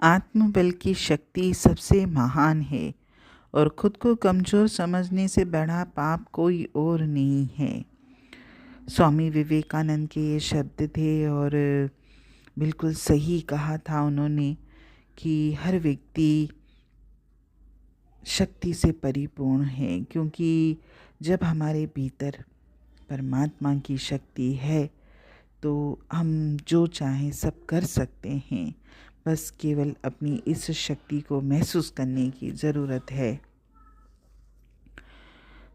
आत्मबल की शक्ति सबसे महान है और खुद को कमज़ोर समझने से बड़ा पाप कोई और नहीं है। स्वामी विवेकानंद के ये शब्द थे और बिल्कुल सही कहा था उन्होंने कि हर व्यक्ति शक्ति से परिपूर्ण है, क्योंकि जब हमारे भीतर परमात्मा की शक्ति है तो हम जो चाहें सब कर सकते हैं। बस केवल अपनी इस शक्ति को महसूस करने की ज़रूरत है।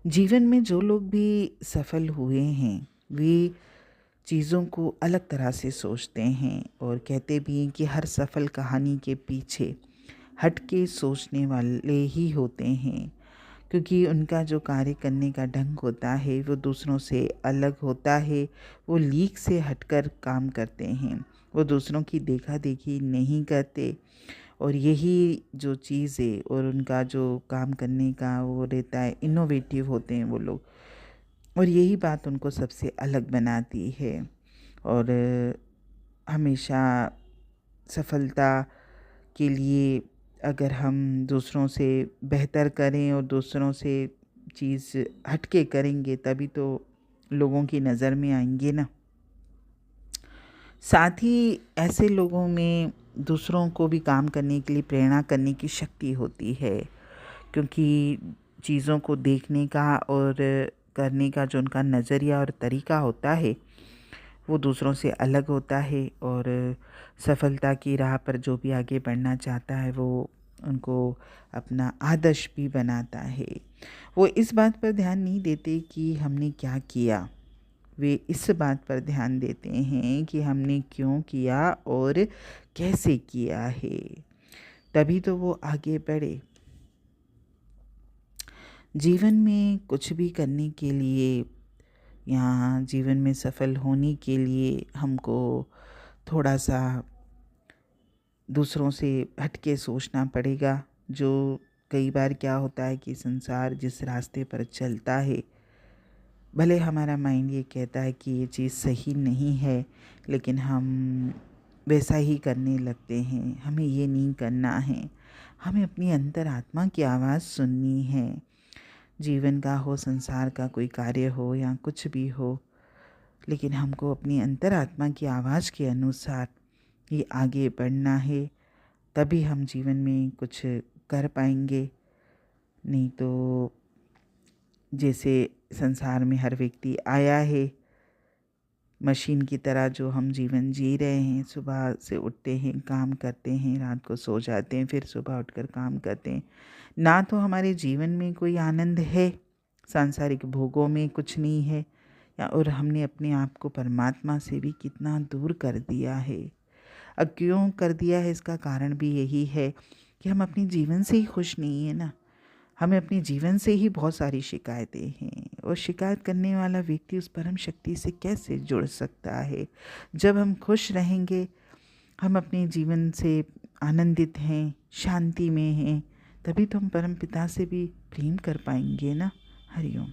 जीवन में जो लोग भी सफल हुए हैं वे चीज़ों को अलग तरह से सोचते हैं और कहते भी हैं कि हर सफल कहानी के पीछे हट के सोचने वाले ही होते हैं, क्योंकि उनका जो कार्य करने का ढंग होता है वो दूसरों से अलग होता है। वो लीक से हटकर काम करते हैं, वो दूसरों की देखा देखी नहीं करते और यही जो चीज़ है और उनका जो काम करने का वो रहता है, इनोवेटिव होते हैं वो लोग, और यही बात उनको सबसे अलग बनाती है। और हमेशा सफलता के लिए अगर हम दूसरों से बेहतर करें और दूसरों से चीज़ हटके करेंगे तभी तो लोगों की नज़र में आएंगे ना। साथ ही ऐसे लोगों में दूसरों को भी काम करने के लिए प्रेरणा करने की शक्ति होती है, क्योंकि चीज़ों को देखने का और करने का जो उनका नज़रिया और तरीका होता है वो दूसरों से अलग होता है। और सफलता की राह पर जो भी आगे बढ़ना चाहता है वो उनको अपना आदर्श भी बनाता है। वो इस बात पर ध्यान नहीं देते कि हमने क्या किया, वे इस बात पर ध्यान देते हैं कि हमने क्यों किया और कैसे किया है, तभी तो वो आगे बढ़े। जीवन में कुछ भी करने के लिए या जीवन में सफल होने के लिए हमको थोड़ा सा दूसरों से हटके सोचना पड़ेगा। जो कई बार क्या होता है कि संसार जिस रास्ते पर चलता है, भले हमारा माइंड ये कहता है कि ये चीज़ सही नहीं है, लेकिन हम वैसा ही करने लगते हैं। हमें ये नहीं करना है, हमें अपनी अंतरात्मा की आवाज़ सुननी है। जीवन का हो, संसार का कोई कार्य हो या कुछ भी हो, लेकिन हमको अपनी अंतरात्मा की आवाज़ के अनुसार ही आगे बढ़ना है, तभी हम जीवन में कुछ कर पाएंगे। नहीं तो जैसे संसार में हर व्यक्ति आया है मशीन की तरह, जो हम जीवन जी रहे हैं, सुबह से उठते हैं, काम करते हैं, रात को सो जाते हैं, फिर सुबह उठकर काम करते हैं। ना तो हमारे जीवन में कोई आनंद है, सांसारिक भोगों में कुछ नहीं है, या और हमने अपने आप को परमात्मा से भी कितना दूर कर दिया है। अब क्यों कर दिया है इसका कारण भी यही है कि हम अपने जीवन से ही खुश नहीं है ना। हमें अपने जीवन से ही बहुत सारी शिकायतें हैं, और शिकायत करने वाला व्यक्ति उस परम शक्ति से कैसे जुड़ सकता है। जब हम खुश रहेंगे, हम अपने जीवन से आनंदित हैं, शांति में हैं, तभी तो हम परम पिता से भी प्रेम कर पाएंगे ना। हरिओम।